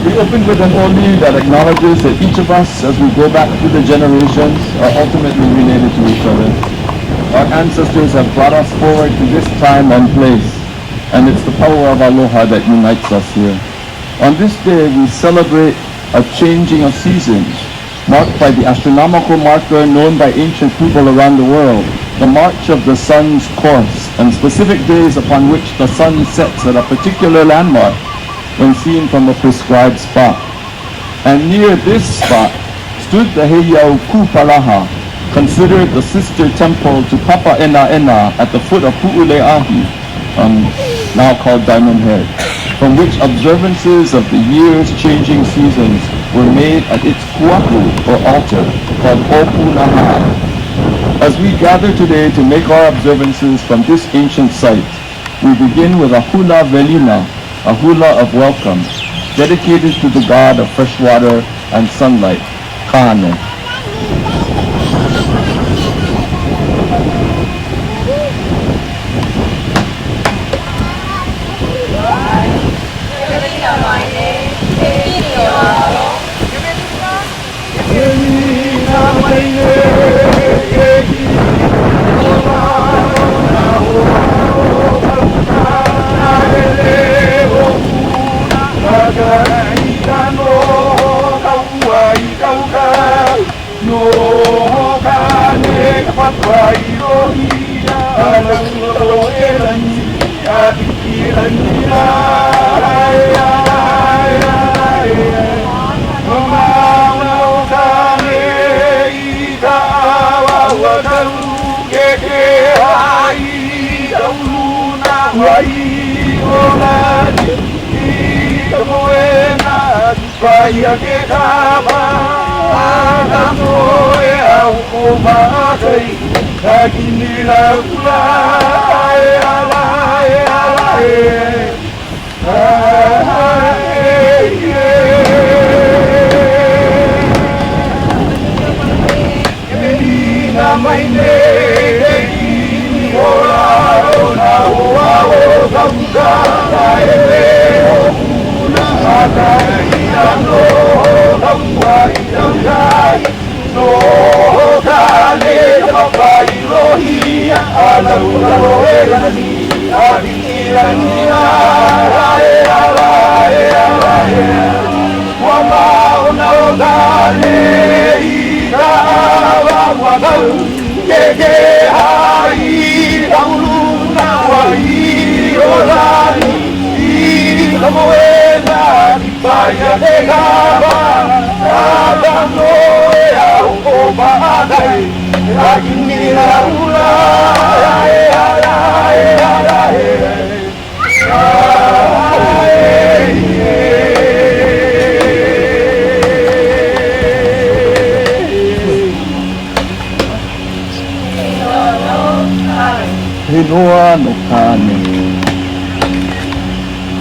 We open with an ode that acknowledges that each of us, as we go back through the generations, are ultimately related to each other. Our ancestors have brought us forward to this time and place, and it's the power of aloha that unites us here. On this day, we celebrate a changing of seasons, marked by the astronomical marker known by ancient people around the world, the march of the sun's course, and specific days upon which the sun sets at a particular landmark when seen from a prescribed spot. And near this spot stood the heiau Kupalaha, considered the sister temple to Papa Ena at the foot of Puʻu, now called Diamond Head, from which observances of the year's changing seasons were made at its kuaku, or altar, called Opunaha. As we gather today to make our observances from this ancient site, we begin with a hula velina, a hula of welcome, dedicated to the god of fresh water and sunlight, Kane.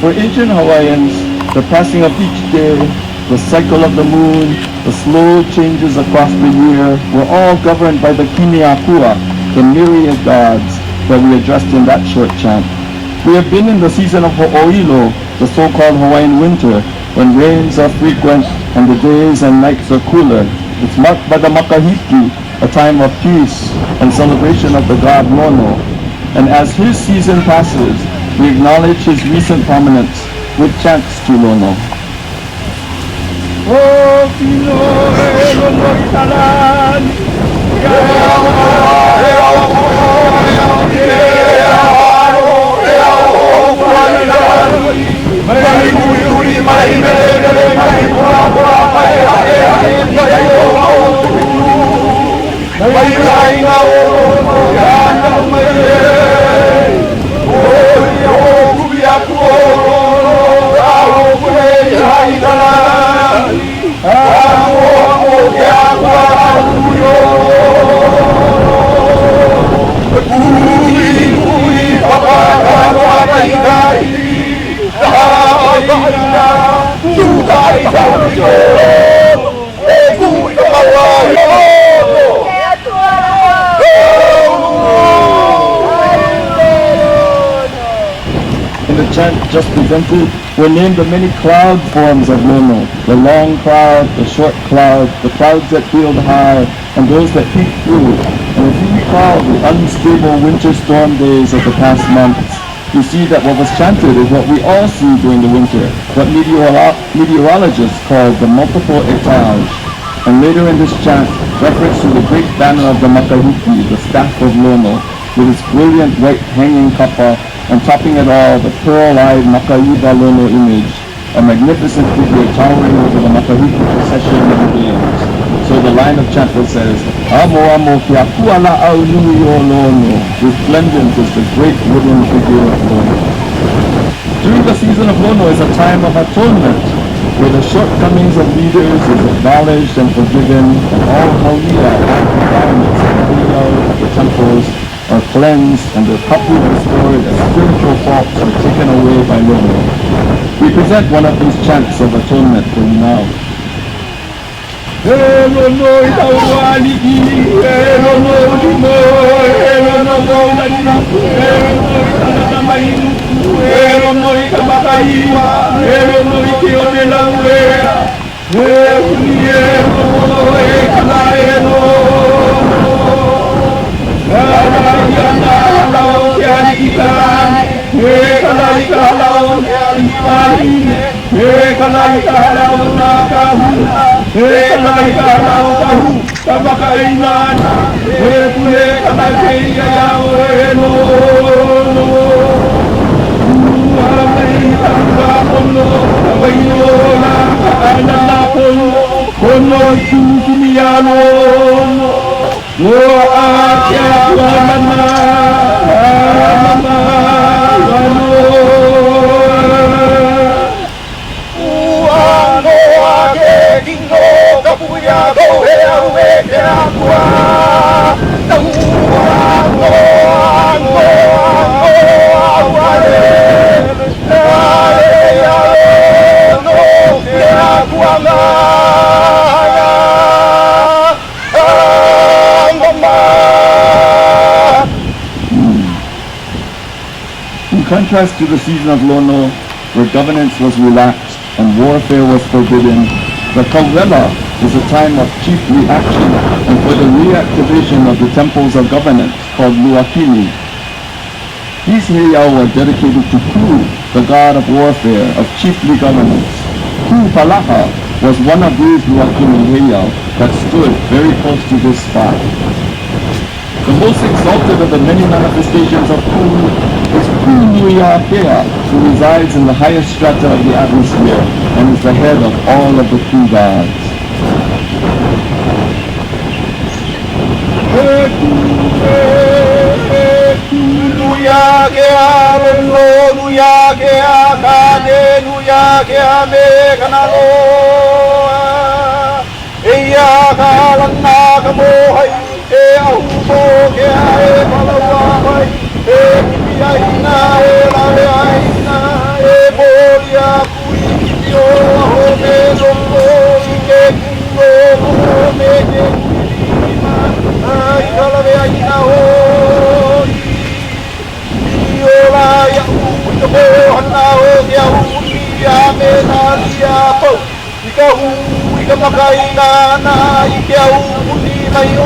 For ancient Hawaiians, the passing of each day, the cycle of the moon, the slow changes across the year were all governed by the Kiniakua, the myriad gods that we addressed in that short chant. We have been in the season of Ho'oilo, the so-called Hawaiian winter, when rains are frequent and the days and nights are cooler. It's marked by the Makahiki, a time of peace and celebration of the god Lono. And as his season passes, we acknowledge his recent prominence with chants to Lono. in the chant just presented were named the many cloud forms of Lono, the long cloud, the short cloud, the clouds that build high, and those that peek through. And if you recall the unstable winter storm days of the past months, you see that what was chanted is what we all see during the winter, what meteorologists call the multiple étages. And later in this chant, reference to the great banner of the Makahiki, the staff of Lono, with its brilliant white hanging kapa, and topping it all, the pearl-eyed Makaiba Lono image, a magnificent figure towering over the Makahiki procession of the games. So the line of chant that says, Amo amo kia kuala au nui o Lono, resplendent is the great wooden figure of Lono. During the season of Lono is a time of atonement, where the shortcomings of leaders is acknowledged and forgiven, and all haulia, environments, and heiau, the temples, are cleansed and their kapu restored as spiritual faults are taken away by Lono. We present one of these chants of atonement for you now. Lono itawali Lono limo Lono maulani Lono itanamainu Lono ikabakaiwa Lono ikionelawea Unie Lono ekalaeno Yana halau kiani ikan Kalai halau kiani ikan Kalai halau nakahuna Kalai halau kahu Kabakainan Pule kalai kaya yao eno Amai tangga kono Kawaino na kaanana kono Kono susumiyano Akia mama wano Uango ake dingo kapuya go heiau e te akua Uango awale heiau no te akua In contrast to the season of Lono, where governance was relaxed and warfare was forbidden, the Kauwela is a time of chief reaction and for the reactivation of the temples of governance called Luakini. These heiau are dedicated to Puʻu, the god of warfare, of chiefly governance. Puʻu was one of these Luakini heiau that stood very close to this spot. The most exalted of the many manifestations of Puʻu is Puʻu, who resides in the highest strata of the atmosphere and is the head of all of the true gods. Ahumo ke ae palawai kipiaina laeaina bolia kuipio home longo ike kungo home ke kuipima ikalaveaina hoi iola ya uutoko hana o ke ahuni ame nalia pau ikahu ikamakaina na ike ahuni mai o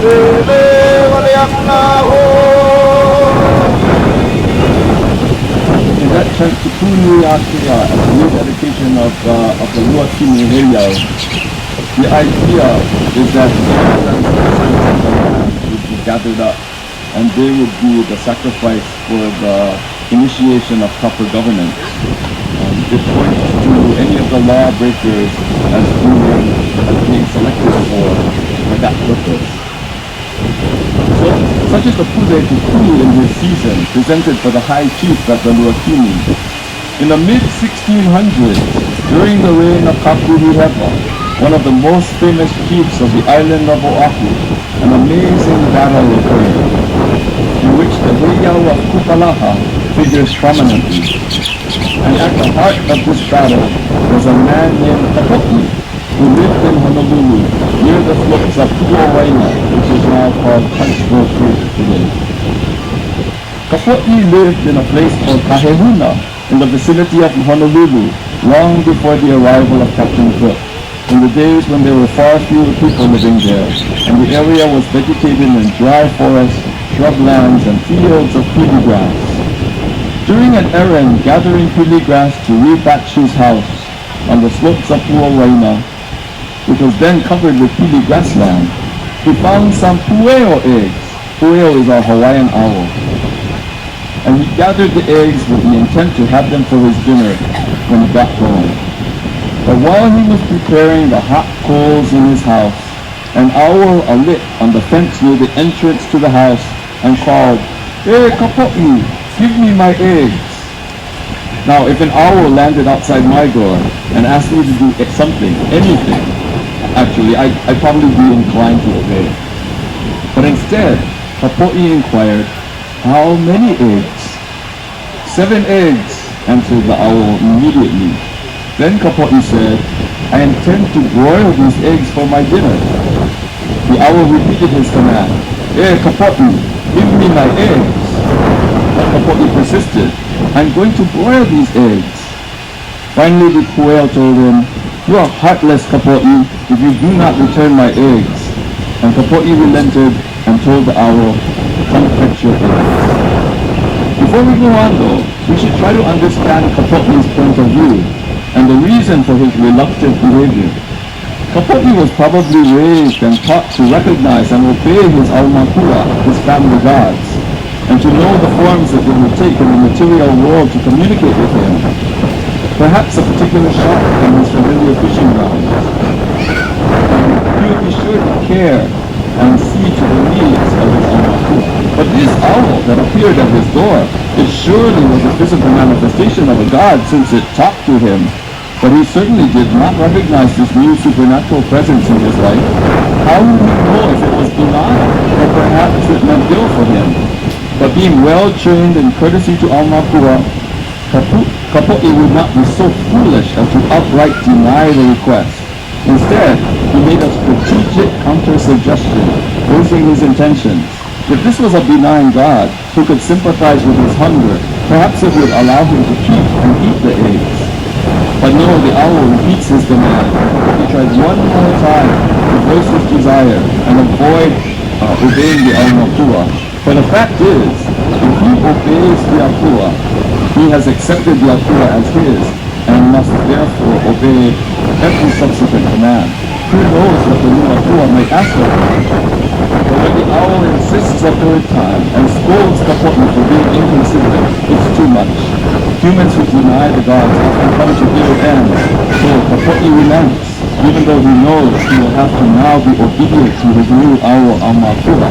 In that chant to Puʻu as a new dedication of the Luakini heiau, the idea is that the would be gathered up and they would do the sacrifice for the initiation of proper governance. It points to any of the lawbreakers as being selected for that purpose. So, such is the pude to Puʻu in this season, presented for the high chief at the Luakini. In the mid-1600s, during the reign of Kapolei, one of the most famous chiefs of the island of Oahu, an amazing battle occurred, in which the heiau of Opunaha figures prominently. And at the heart of this battle was a man named Kapolei, who lived in Honolulu, near the slopes of Puʻu, which is now called Huntsville Creek today. Kapolei lived in a place called Kahehuna, in the vicinity of Honolulu, long before the arrival of Captain Cook, in the days when there were far fewer people living there, and the area was vegetated in dry forests, shrublands, and fields of pili grass. During an errand gathering pili grass to re-thatch his house on the slopes of Puʻu, which was then covered with pili grassland, he found some puʻu eggs. Puʻu is a Hawaiian owl. And he gathered the eggs with the intent to have them for his dinner when he got home. But while he was preparing the hot coals in his house, an owl alit on the fence near the entrance to the house and called, "Hey, Kapolei, give me my eggs." Now, if an owl landed outside my door and asked me to do something, anything, actually, I'd probably be inclined to obey. But instead, Kapolei inquired, "How many eggs?" "7 eggs," answered the owl immediately. Then Kapolei said, "I intend to broil these eggs for my dinner." The owl repeated his command, "Hey, Kapolei, give me my eggs." But Kapolei persisted, "I'm going to broil these eggs." Finally the puʻu told him, "You are heartless, Kapolei, if you do not return my eggs." And Kapolei relented and told the owl, "Come fetch your eggs." Before we go on though, we should try to understand Kapolei's point of view and the reason for his reluctant behavior. Kapolei was probably raised and taught to recognize and obey his aumakua, his family gods, and to know the forms that they would take in the material world to communicate with him. Perhaps a particular shark in his familiar fishing grounds. He would be sure to care and see to the needs of his aumakua. But this owl that appeared at his door, it surely was a physical manifestation of a god since it talked to him. But he certainly did not recognize this new supernatural presence in his life. How would he know if it was benign, or perhaps it meant ill for him? But being well trained in courtesy to aumakua, Kapolei would not be so foolish as to outright deny the request. Instead, he made a strategic counter-suggestion, voicing his intentions. If this was a benign god who could sympathize with his hunger, perhaps it would allow him to keep and eat the eggs. But no, the owl repeats his demand. He tries one more time to voice his desire and avoid obeying the aumakua. For the fact is, if he obeys the akua, he has accepted the akua as his and must therefore obey every subsequent command. Who knows what the new akua may ask of him? But when the owl insists a third time and scolds Kapolei for being inconsiderate, it's too much. Humans who deny the gods often come to ill ends, so Kapolei relents, even though he knows he will have to now be obedient to his new owl aumakua.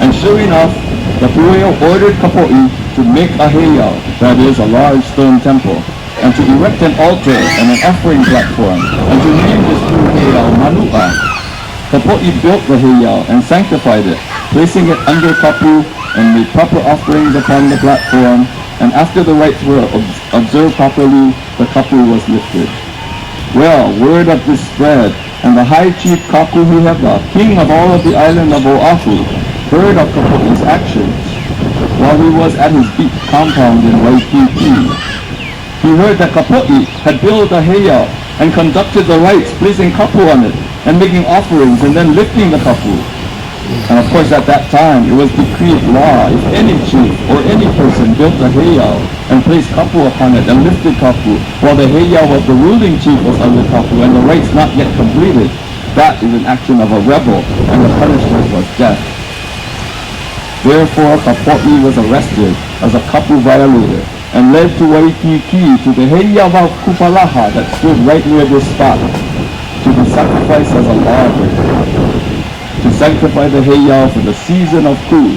And sure enough, the puʻu ordered Kapolei to make a heiau, that is, a large stone temple, and to erect an altar and an offering platform, and to name this new heiau Manu'a. Kapolei built the heiau and sanctified it, placing it under kapu and made proper offerings upon the platform, and after the rites were observed properly, the kapu was lifted. Well, word of this spread, and the high chief Kakuhiheka, king of all of the island of Oahu, heard of Kapolei's actions. While he was at his beach compound in Waikiki, he heard that Kapolei had built a heiau and conducted the rites, placing kapu on it, and making offerings, and then lifting the kapu. And of course at that time, it was decreed law, if any chief or any person built a heiau and placed kapu upon it and lifted kapu, while the heiau of the ruling chief was under kapu and the rites not yet completed, that is an action of a rebel, and the punishment was death. Therefore, Kapolei was arrested as a kapu violator and led to Waikiki to the heiau of Kupalaha that stood right near this spot to be sacrificed as a lawbreaker, to sanctify the heiau for the season of Puʻu.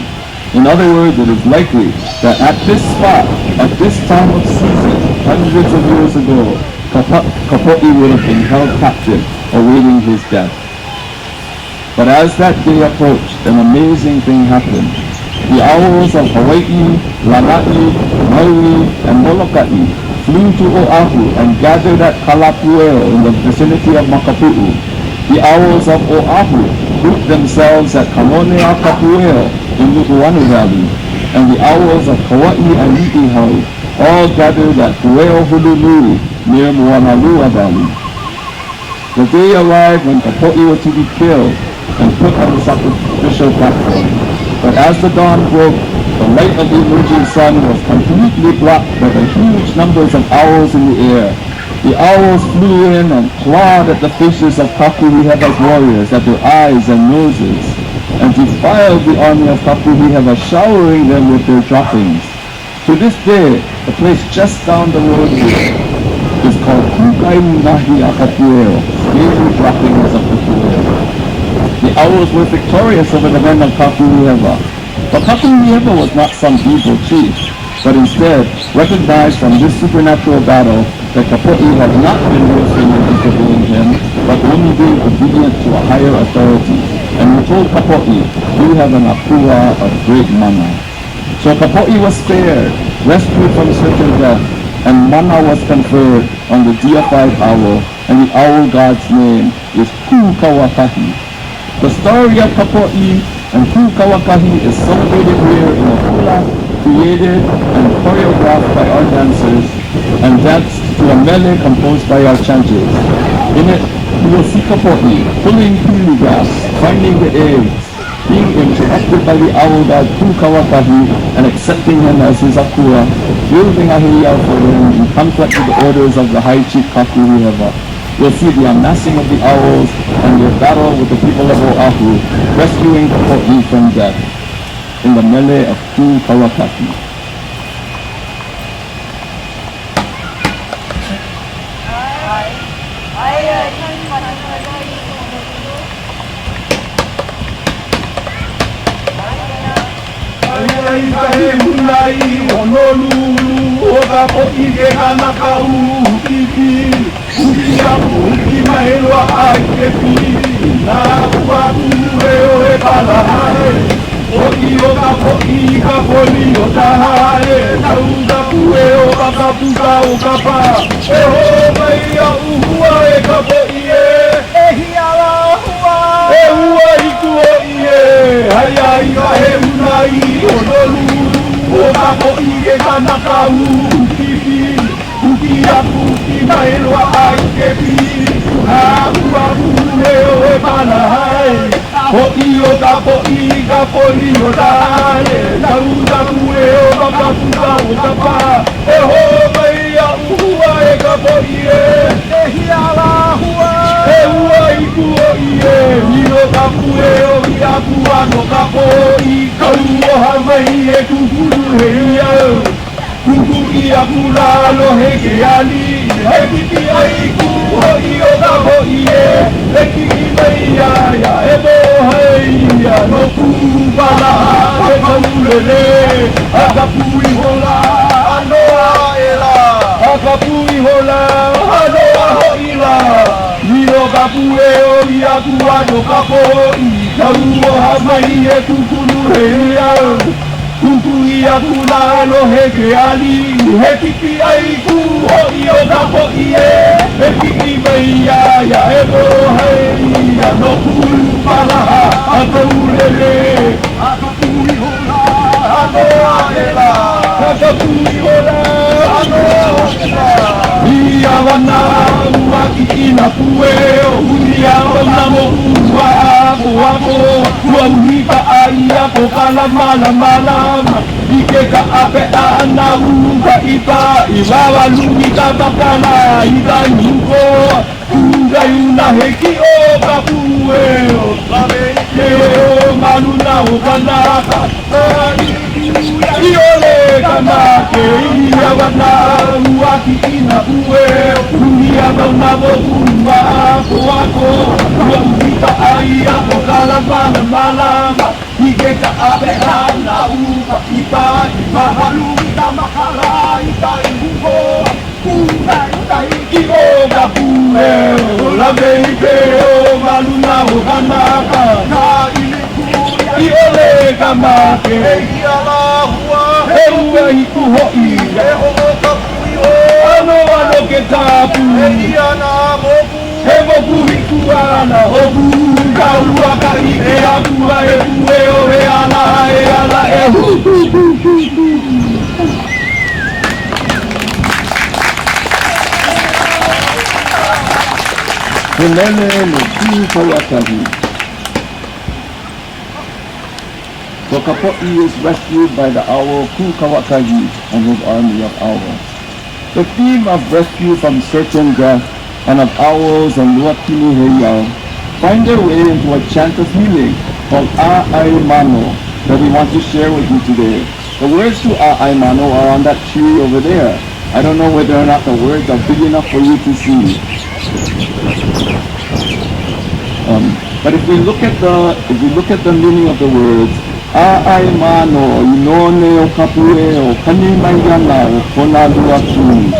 In other words, it is likely that at this spot, at this time of season, hundreds of years ago, Kapolei would have been held captive, awaiting his death. But as that day approached, an amazing thing happened. The owls of Hawaii, Lanai, Maui, and Molokai flew to Oahu and gathered at Kalapueo in the vicinity of Makapu'u. The owls of Oahu grouped themselves at Kamonea Kapueo in Nukuanu Valley, and the owls of Kauai and Ni'ihau all gathered at Pueo Hululu near Moanalua Valley. The day arrived when Kapolei was to be killed and put on the sacrificial platform. But as the dawn broke, the light of the emerging sun was completely blocked by the huge numbers of owls in the air. The owls flew in and clawed at the faces of Kakuhihewa's warriors, at their eyes and noses, and defiled the army of Kakuhihewa, showering them with their droppings. To this day, the place just down the road here is called Kukaimunahi Akapueo, scaly droppings of the Puʻu. The owls were victorious over the men of Kakuhihewa. But Kakuhihewa was not some evil chief, but instead recognized from this supernatural battle that Kapolei had not been roasting and disobeying him, but only being obedient to a higher authority. And he told Kapolei, "You have an apua of great mana." So Kapolei was spared, rescued from certain death, and mana was conferred on the deified owl, and the owl god's name is Kukawakahi. The story of Kapolei and Kukawakahi is celebrated here in a hula created and choreographed by our dancers and danced to a mele composed by our chanters. In it, you will see Kapolei pulling pili grass, finding the eggs, being interrupted by the owl god Kukawakahi and accepting him as his akua, building a heiau for him in conflict with the orders of the high chief Kakuhihewa. You'll see the amassing of the owls and their battle with the people of Oahu, rescuing Kapolei from death in the mele of Kukawakahi. kamake Eua hiku hoi Ano ano ke tapu He moku hiku ana hoku Kaua ka ike apua e pue o he ala e hu Helele no Puʻu Kawakahi. So Kapolei is rescued by the owl Puʻu Kawakahi and his army of owls. The theme of rescue from certain death and of owls and luakini heiau find their way into a chant of healing called A'ai Mano that we want to share with you today. The words to A'ai Mano are on that tree over there. I don't know whether or not the words are big enough for you to see. But if we look at the meaning of the words, A'ai Mano, Inone o Kapolei o Kanimayana o Kona Luakini,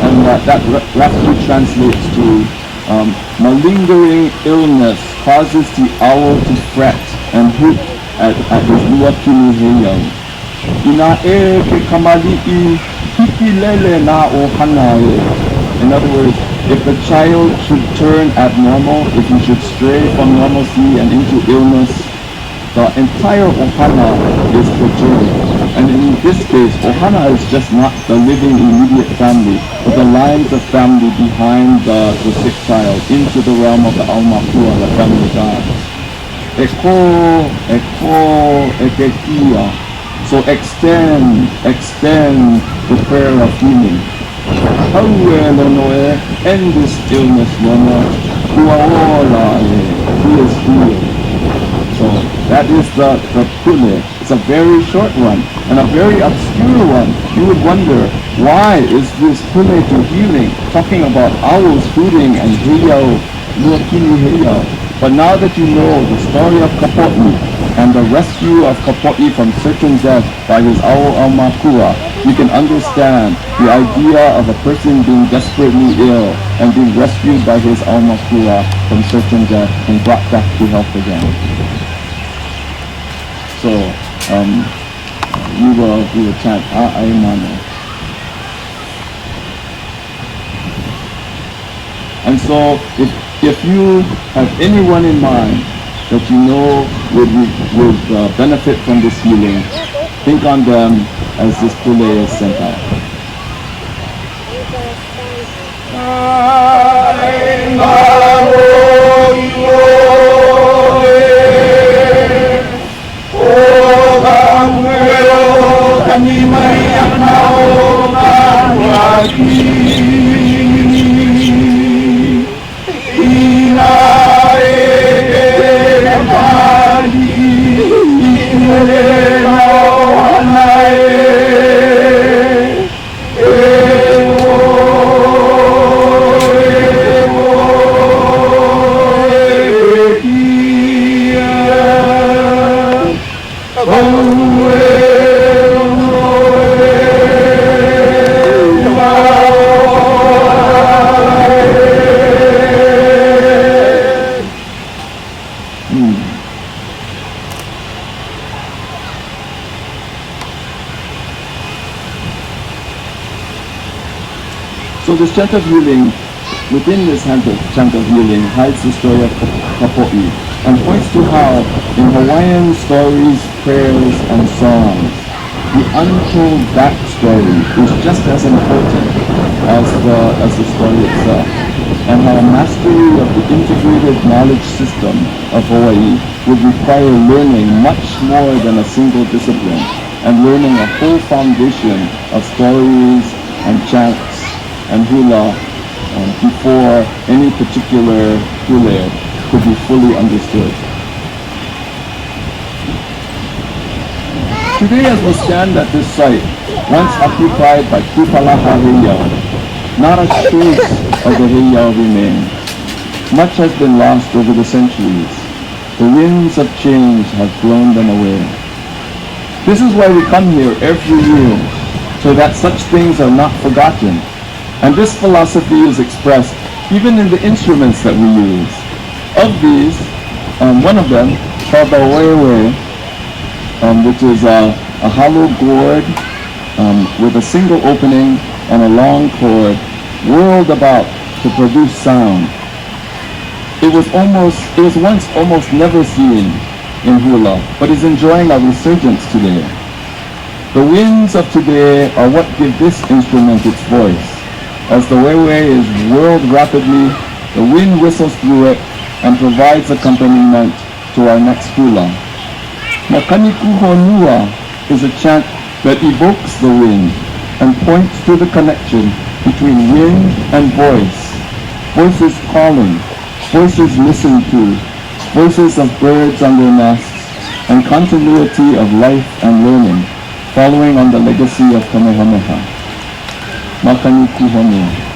and that roughly translates to malingering illness causes the owl to fret and hoot at his luakini heiau. Ina e ke kamali'i hiki lele na o hanae. In other words, if the child should turn abnormal, if he should stray from normalcy and into illness, the entire ohana is perturbed. And in this case, ohana is just not the living immediate family, but the lines of family behind the sick child into the realm of the aumakua, the family god. Ekekia. So extend the prayer of healing. Lono end this illness, Lono. He is healed. So that is the puʻu. It's a very short one and a very obscure one. You would wonder, why is this puʻu to healing talking about owls hooting and heiau, luakini heiau? But now that you know the story of Kapolei and the rescue of Kapolei from certain death by his owl aumakua, you can understand the idea of a person being desperately ill and being rescued by his aumakua from certain death and brought back to health again. So, we will chant A'ai Mano. And so, if you have anyone in mind that you know would benefit from this healing, think on them as this puʻu is sent out. So this chant of healing, within this chant of healing, hides the story of Kapolei and points to how in Hawaiian stories, prayers, and songs, the untold backstory is just as important as the story itself, and how mastery of the integrated knowledge system of Hawaii would require learning much more than a single discipline, and learning a whole foundation of stories and chants and hula before any particular puʻu could be fully understood. Today, as we stand at this site, once occupied by Puʻu heiau, not a trace of the heiau remains. Much has been lost over the centuries. The winds of change have blown them away. This is why we come here every year, so that such things are not forgotten. And this philosophy is expressed even in the instruments that we use. Of these, one of them, called the wewe, which is a hollow gourd with a single opening and a long cord whirled about to produce sound. It was once almost never seen in hula, but is enjoying a resurgence today. The winds of today are what give this instrument its voice. As the wewe is whirled rapidly, the wind whistles through it and provides accompaniment to our next hula. Makanikuhonua is a chant that evokes the wind and points to the connection between wind and voice. Voices calling, voices listened to, voices of birds on their nests, and continuity of life and learning, following on the legacy of Kamehameha. Makanikuhonua.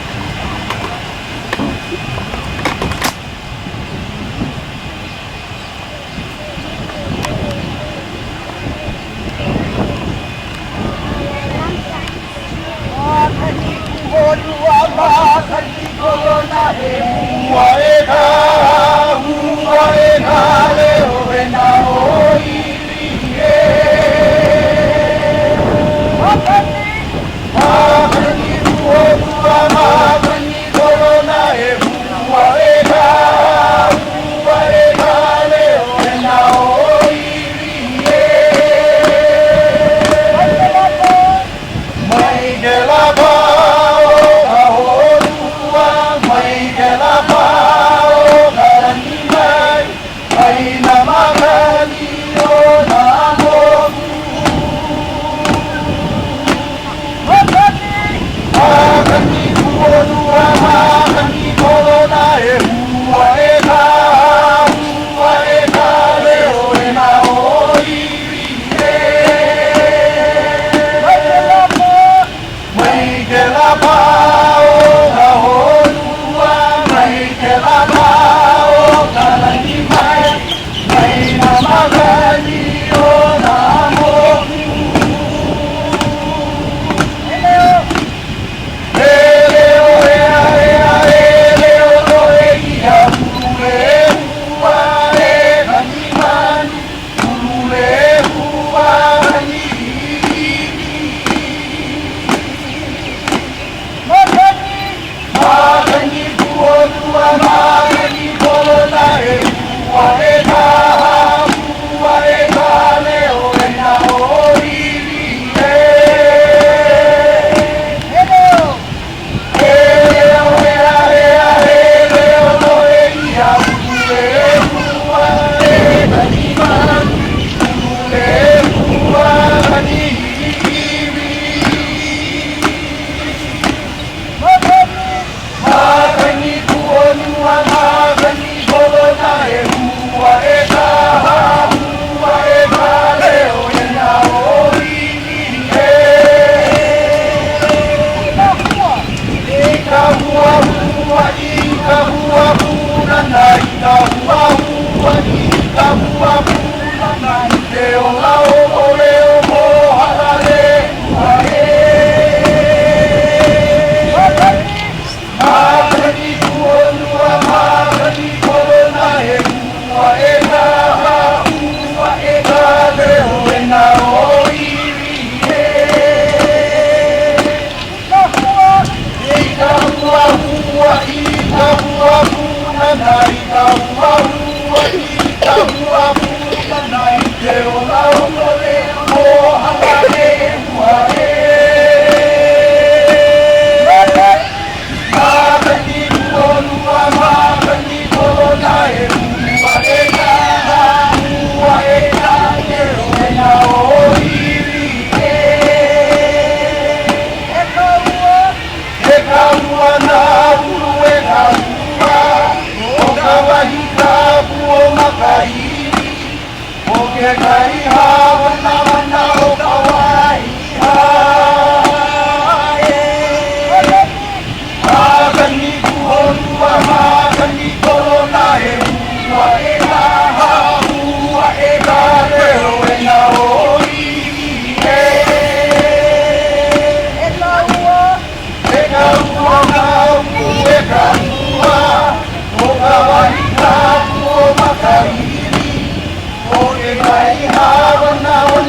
Heiau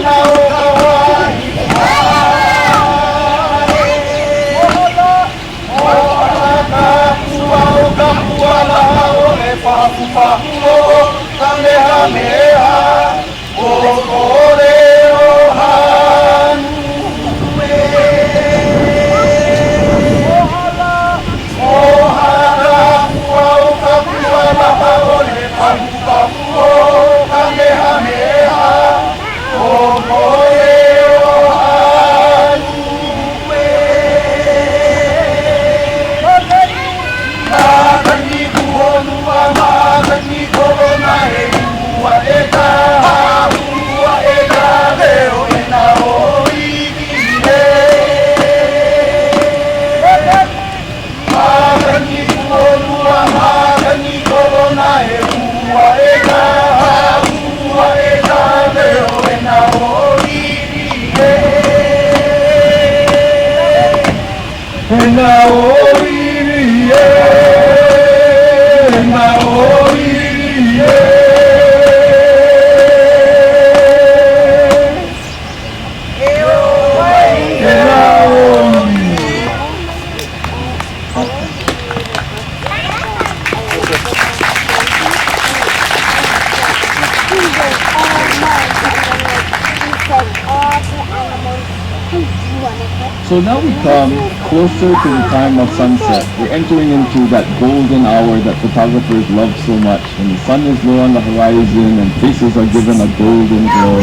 So now we come closer to the time of sunset. We're entering into that golden hour that photographers love so much. When the sun is low on the horizon and faces are given a golden glow.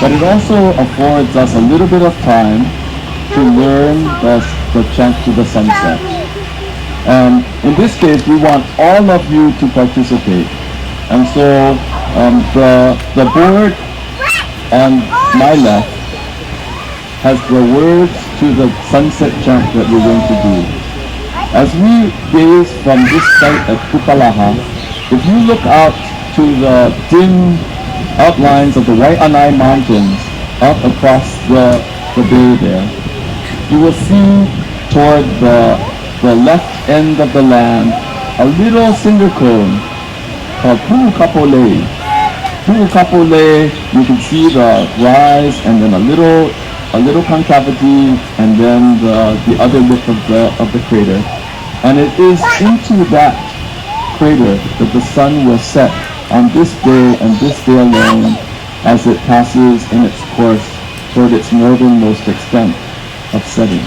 But it also affords us a little bit of time to learn the chant to the sunset. And in this case, we want all of you to participate. And so the board on my left has the words to the sunset chant that we're going to do. As we gaze from this site at Opunaha, if you look out to the dim outlines of the Waianae Mountains up across the bay there, you will see toward the left end of the land a little cinder cone called Puʻu Kapolei. Puʻu Kapolei, you can see the rise and then a little concavity and then the other lip of the crater. And it is into that crater that the sun will set on this day and this day alone as it passes in its course toward its northernmost extent of setting.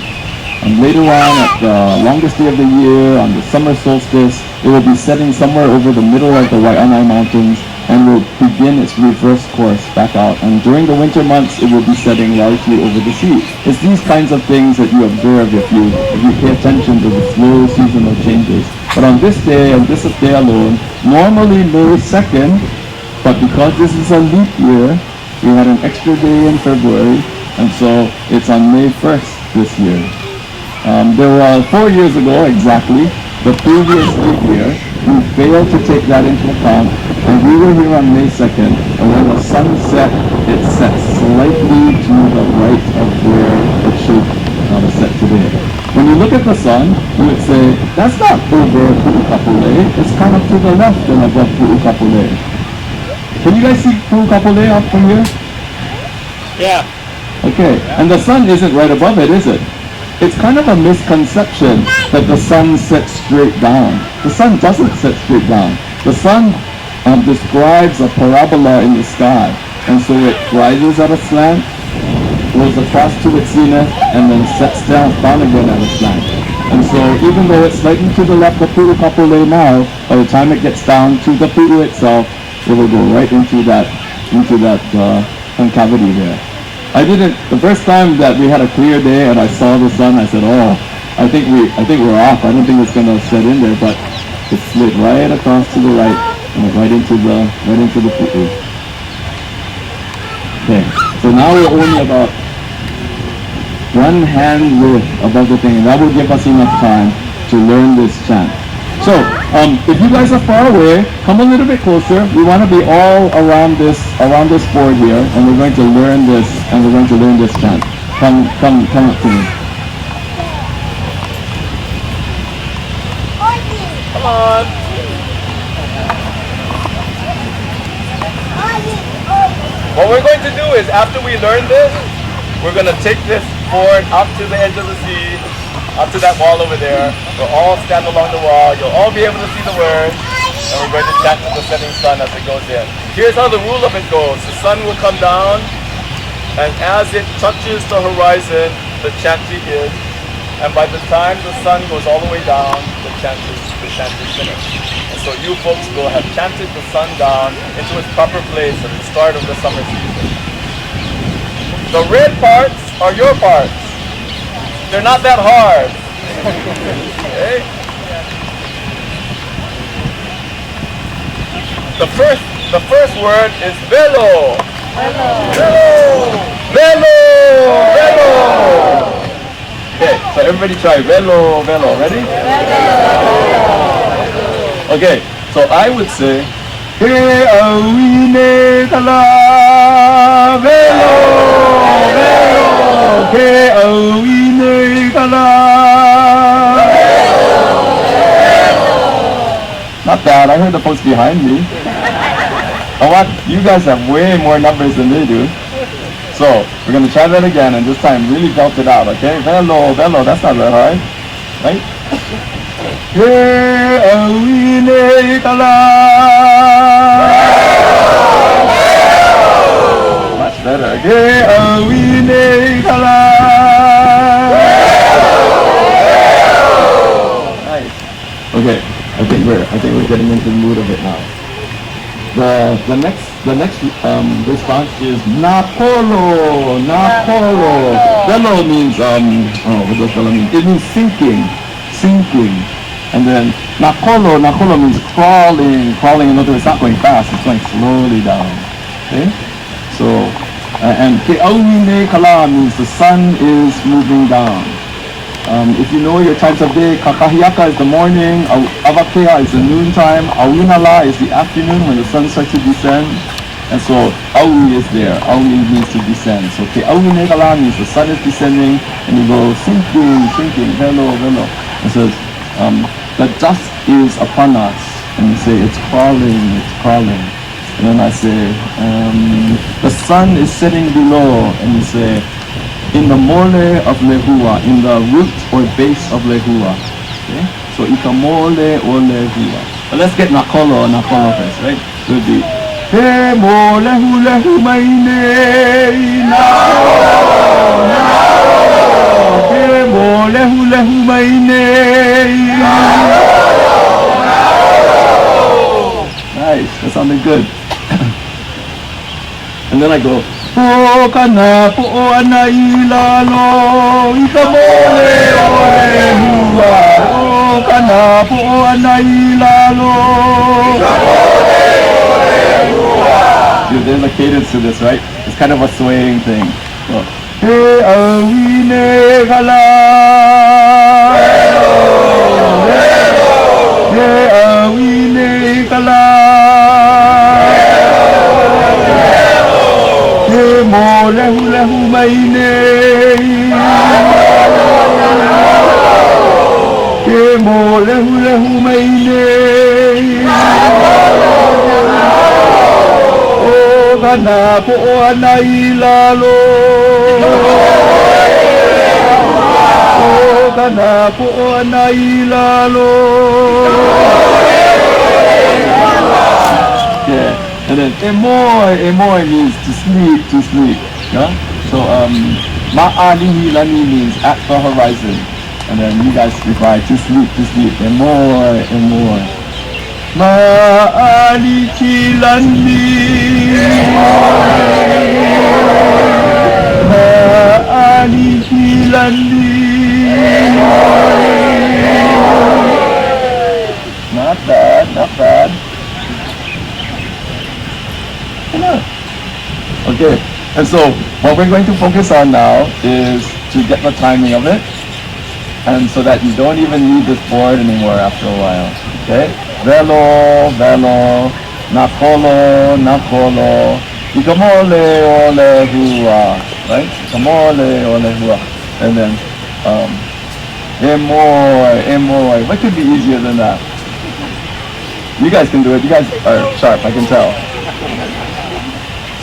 And later on at the longest day of the year, on the summer solstice, it will be setting somewhere over the middle of the Waianae Mountains and will begin its reverse course back out. And during the winter months, it will be setting largely over the sea. It's these kinds of things that you observe if you pay attention to the slow seasonal changes. But on this day and this day alone, normally May 2nd, but because this is a leap year, we had an extra day in February, and so it's on May 1st this year. There were 4 years ago exactly, the previous leap year, we failed to take that into account, and we were here on May 2nd, and when the sun set, it set slightly to the right of where it should set today. When you look at the sun, you would say, that's not over Puʻu Kapolei, it's kind of to the left and above Puʻu Kapolei. Can you guys see Puʻu Kapolei up from here? Yeah. Okay, and the sun isn't right above it, is it? It's kind of a misconception that the sun sets straight down. The sun doesn't set straight down. The sun describes a parabola in the sky, and so it rises at a slant, goes across to its zenith, and then sets down again at a slant. And so even though it's slightly to the left of Puʻu Kapolei now, by the time it gets down to the Puʻu itself, it will go right into that concavity there. The first time that we had a clear day and I saw the sun, I said, oh, I think we're off. I don't think it's gonna set in there, but it slid right across to the right and right into the Puʻu. Okay, so now we're only about one hand width above the thing, and that will give us enough time to learn this chant. So, if you guys are far away, come a little bit closer. We want to be all around this board here, and we're going to learn this, chant. Come up to me. Come on. What we're going to do is, after we learn this, we're going to take this board up to the edge of the sea, up to that wall over there. We'll all stand along the wall. You'll all be able to see the words. and we're going to chant to the setting sun as it goes in. Here's how the rule of it goes. The sun will come down, and as it touches the horizon, the chant begins. And by the time the sun goes all the way down, the chant is finished. And so you folks will have chanted the sun down into its proper place at the start of the summer season. The red parts are your parts. They're not that hard. Okay? The first word is velo. Velo. Velo. Velo. Okay, so everybody try velo, velo. Ready? Okay, so I would say He awine kala velo, velo. He awine kala. Not bad, I heard the folks behind me. You guys have way more numbers than they do. So, we're going to try that again, and this time really belt it out, okay? Velo, velo, that's not that hard, right? He awine kala. Much better. He awine kala. Nice. Okay, I think we're getting into the mood of it now. The next response is Napolo, Napolo. Velo means what does velo mean? It means sinking. And then Napolo means crawling. In other words, it's not going fast, it's going slowly down. Okay? So and Ke'awine kala means the sun is moving down. If you know your times of day, Kakahiaka is the morning, Avakea is the noontime, Awinala is the afternoon when the sun starts to descend, and so Awi is there. Awi means to descend. So Awine kala means the sun is descending, and you go sinking, velo. It says the dusk is upon us, and you say it's crawling. And then I say the sun is setting below, and you say in the mole of Lehua, in the root or base of Lehua. Okay? So ikamole or Lehua. But let's get Nakolo first, right? So it would be He mo lehu maine Nakolo. He mo lehu maine. Nice, that sounded good. And then I go Po kana po ana ilalo ikamole olehua. Po kana po ana ilalo ikamole olehua. There's a cadence to this, right? It's kind of a swaying thing. So, He awine kala. He awine kala. Mo lehu maine. Ke mo lehu maine. O kana po ana ilalo. O kana po ana ilalo. Yeah. And then emoy means to sleep. Yeah? So ma'alihi lani means at the horizon. And then you guys reply to sleep. Emoy. Ma'alihi lani. Ma'alihi lani. Not bad. Okay, and so what we're going to focus on now is to get the timing of it, and so that you don't even need this board anymore after a while. Okay, velo, nakolo, ikamole olehua, right? Ikamole olehua, and then emoy. What could be easier than that? You guys can do it. You guys are sharp, I can tell.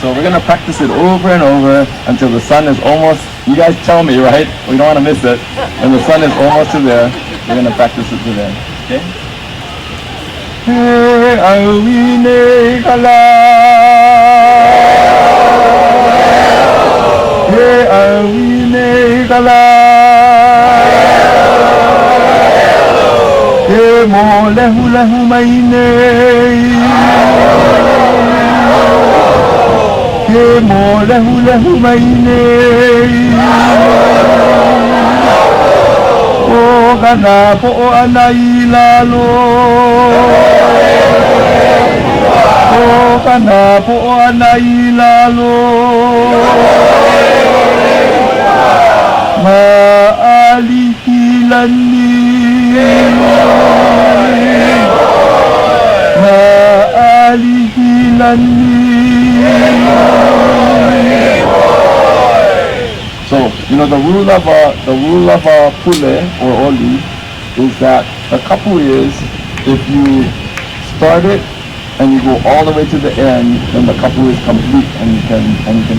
So we're going to practice it over and over until the sun is almost, you guys tell me, right? We don't want to miss it. When the sun is almost to there, we're going to practice it to there. Okay? heiau nei kala. Heiau nei kala. He mo lehu lehu mai nei. He mo lehu lehu mai nei. O kana po o ana i lalo. O kana po o ana i lalo. Maalihilani. So, the rule of Puʻu or Oli is that a kapu is if you start it and you go all the way to the end, then the kapu is complete and you can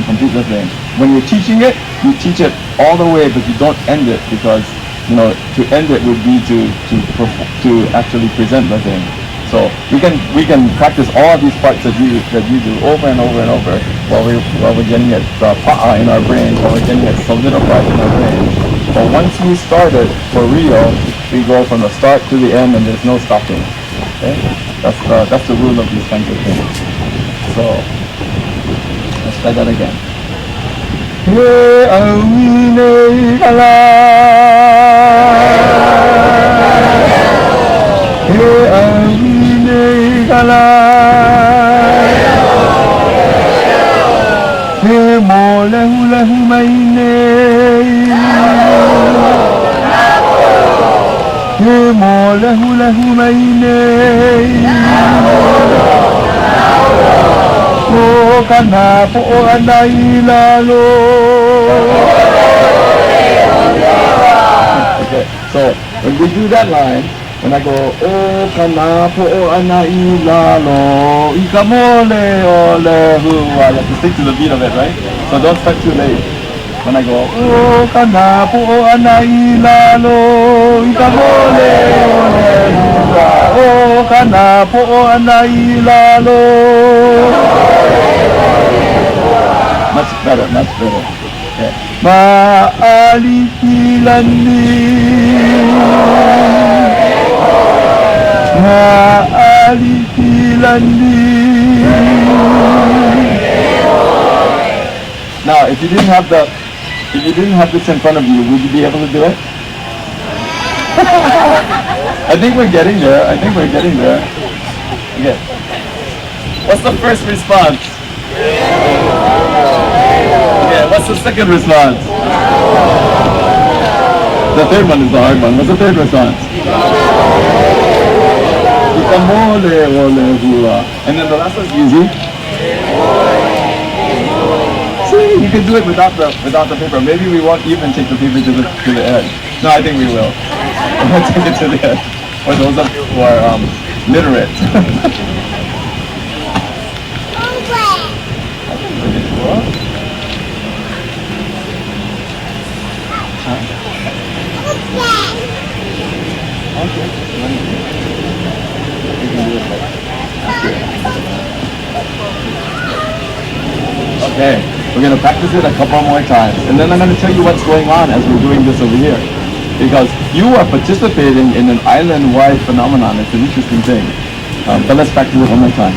complete the thing. When you're teaching it, you teach it all the way, but you don't end it because to end it would be to actually present the thing. So we can practice all of these parts that you do over and over and over while we're getting it pa'a in our brain, while we're getting it solidified in our brain. But once we start it for real, we go from the start to the end and there's no stopping. Okay? That's the rule of these kinds of things. So let's try that again. He mo lehu lehu mai nei. He mo lehu lehu mai nei. O kana po o ana i lalo. Okay, so when we do that line, when I go, o kana po o ana i lalo, I kamole o lehu. You have to stick to the beat of it, right? So don't start too late. When I go, o kana po o ana i lalo, I kamole o lehu. O kana po o ana i lalo. Much better, much better. Okay. Maalihilani. Now, if you didn't have this in front of you, would you be able to do it? I think we're getting there. Okay. What's the first response? Okay, what's the second response? The third one is the hard one. What's the third response? And then the last one's easy. See, you can do it without the paper. Maybe we won't even take the paper to the end. No, I think we will. We'll take it to the end. For those of you who are literate. Okay, we're going to practice it a couple more times. And then I'm going to tell you what's going on as we're doing this over here. Because you are participating in an island-wide phenomenon. It's an interesting thing. But let's practice it one more time.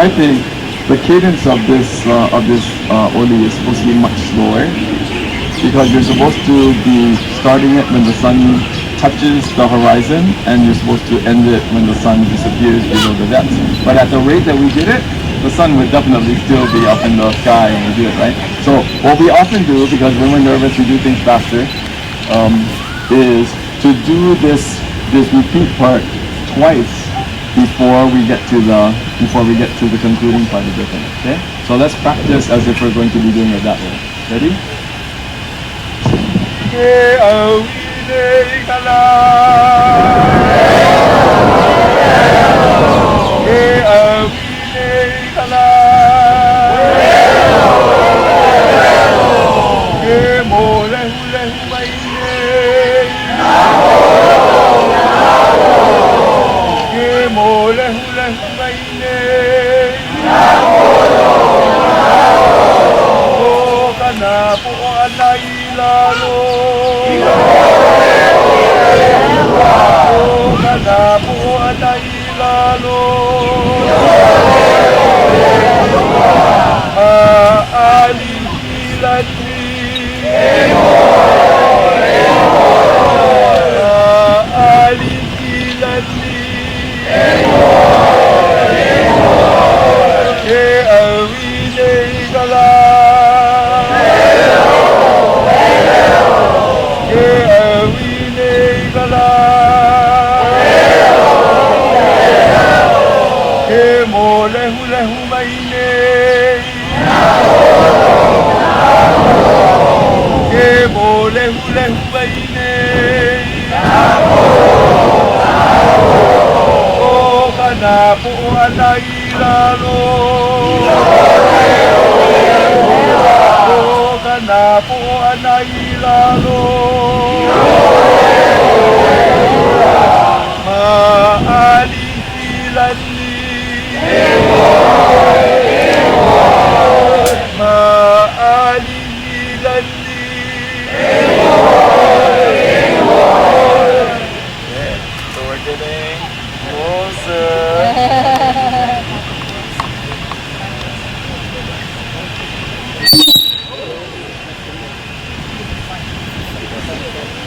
I think the cadence of this oli is supposed to be much slower because you're supposed to be starting it when the sun touches the horizon and you're supposed to end it when the sun disappears below the depths. But at the rate that we did it, the sun would definitely still be up in the sky when we do it, right? So what we often do, because when we're nervous we do things faster, is to do this repeat part twice before we get to the concluding part of the thing. Okay? So let's practice as if we're going to be doing it that way. Ready?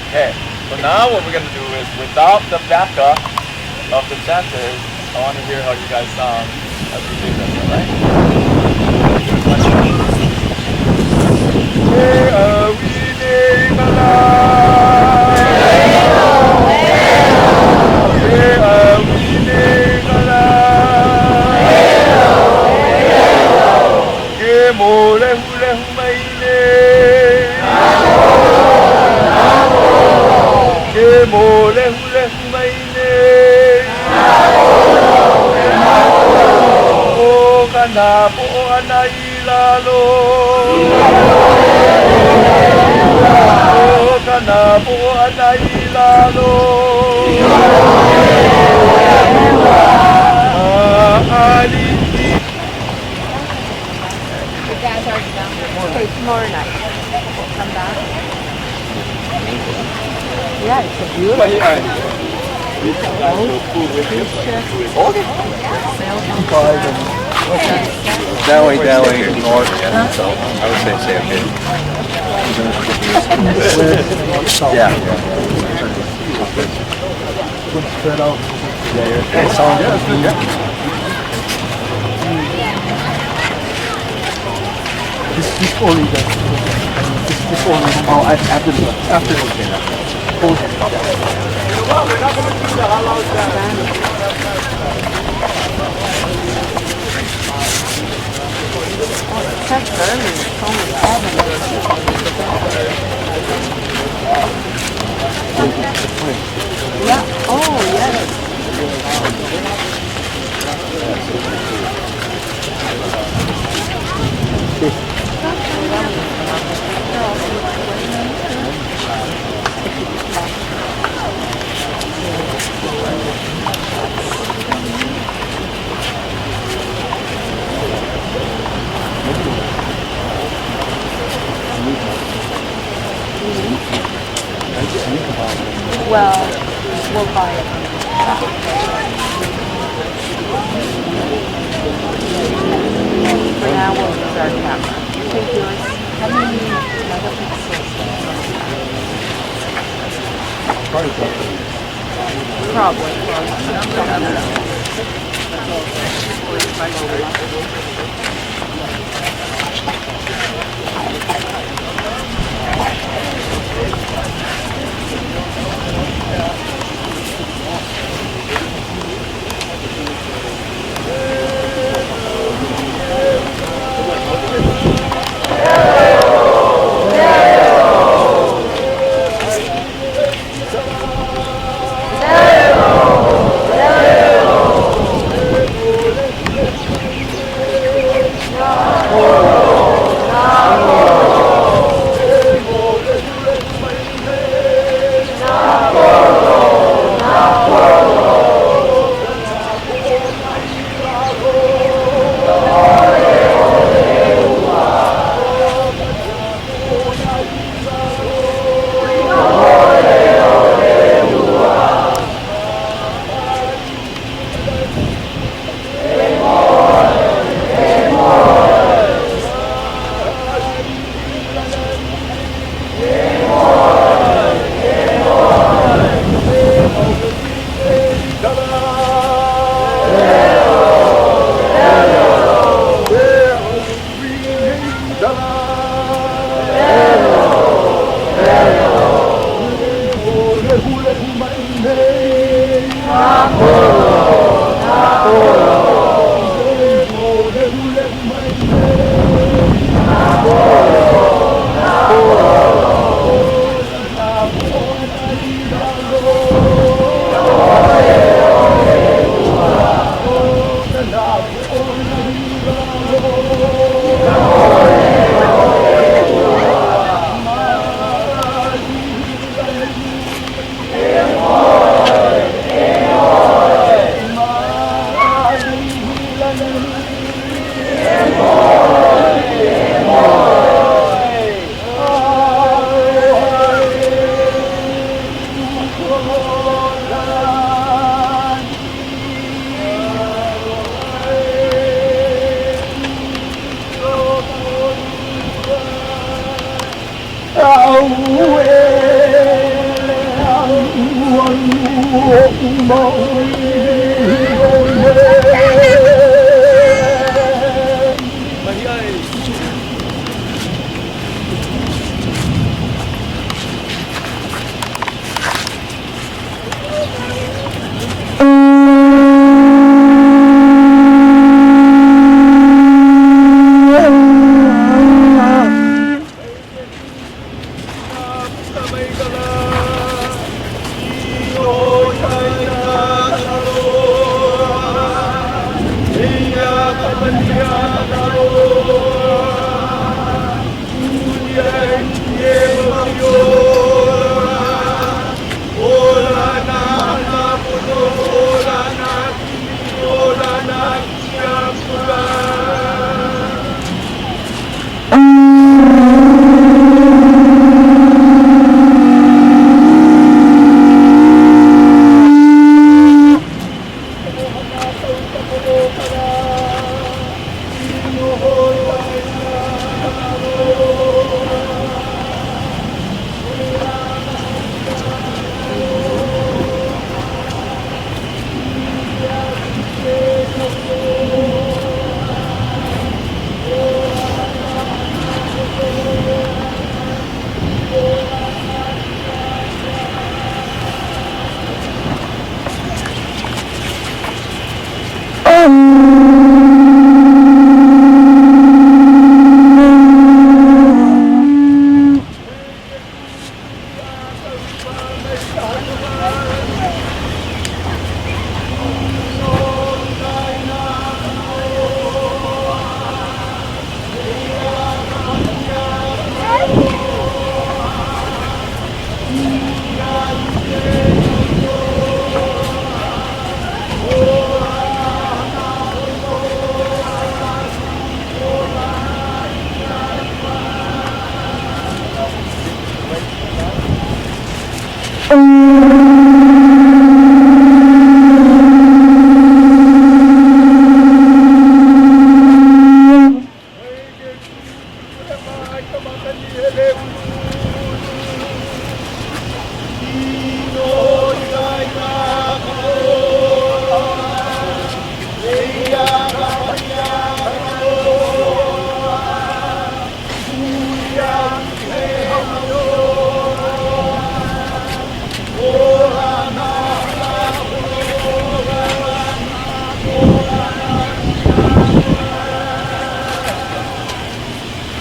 Okay, so now what we're going to do is, without the backup of the chanters, I want to hear how you guys sound as we do this, Okay, tomorrow night. We'll come back. Yeah, it's a beautiful. That way, north, yeah, so I would say okay. Yeah. This only the this only after That's early. It's only 7. Yeah. Oh, yes. Well, we'll buy it. For now, we'll use our camera. Take yours. How many megapixels? Probably.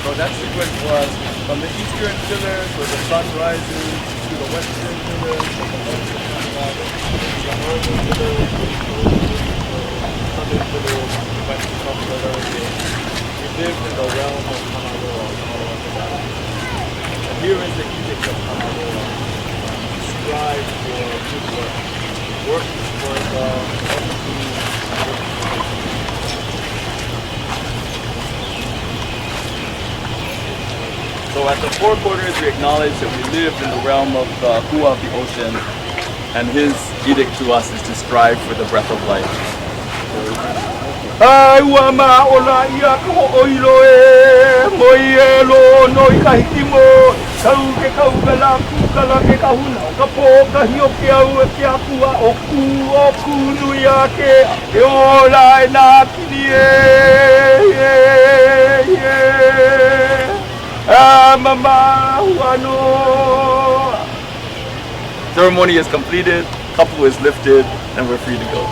So that sequence was from the eastern pillars where the sun rises to the western pillars, from the western northern pillars, southern pillars, western pillars. We lived in the realm of Kamaloa. And here is the edict of Kamaloa. Strive for good work. Work for the opportunity. So at the four corners, we acknowledge that we live in the realm of the Puʻu of the ocean, and his edict to us is to strive for the breath of life. Ai ua maola ia ko oilo e moielo no I kahikimo kau ke kau kala kukala ke kahuna ka po ka hio ke au e ke apua oku nui ake e ola e na kini mama huano. Ceremony is completed, couple is lifted, and we're free to go.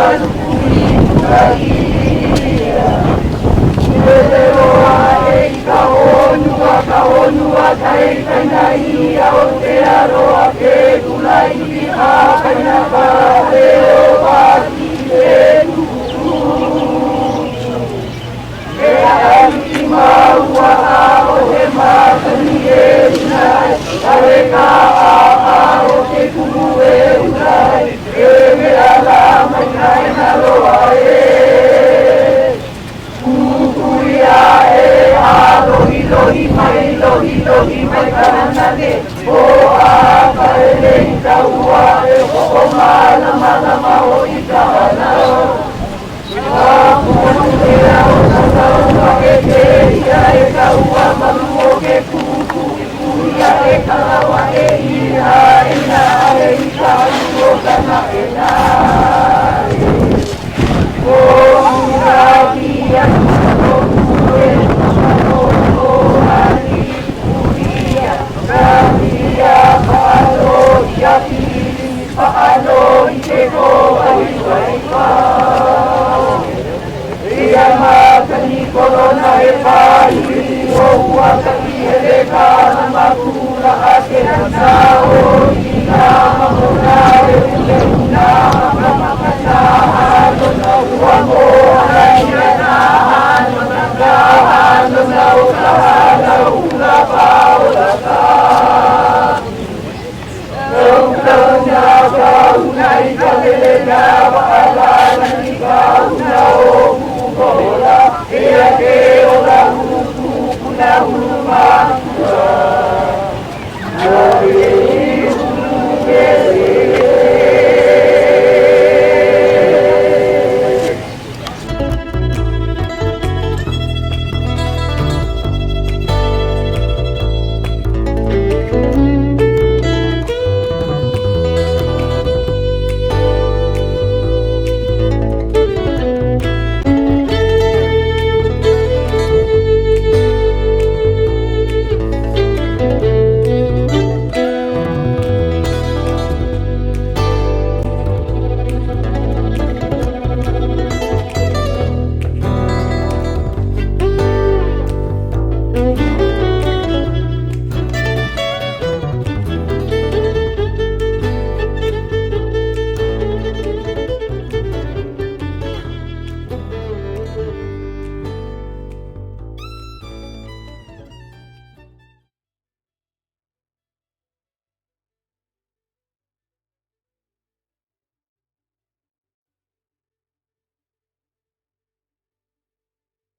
Lono.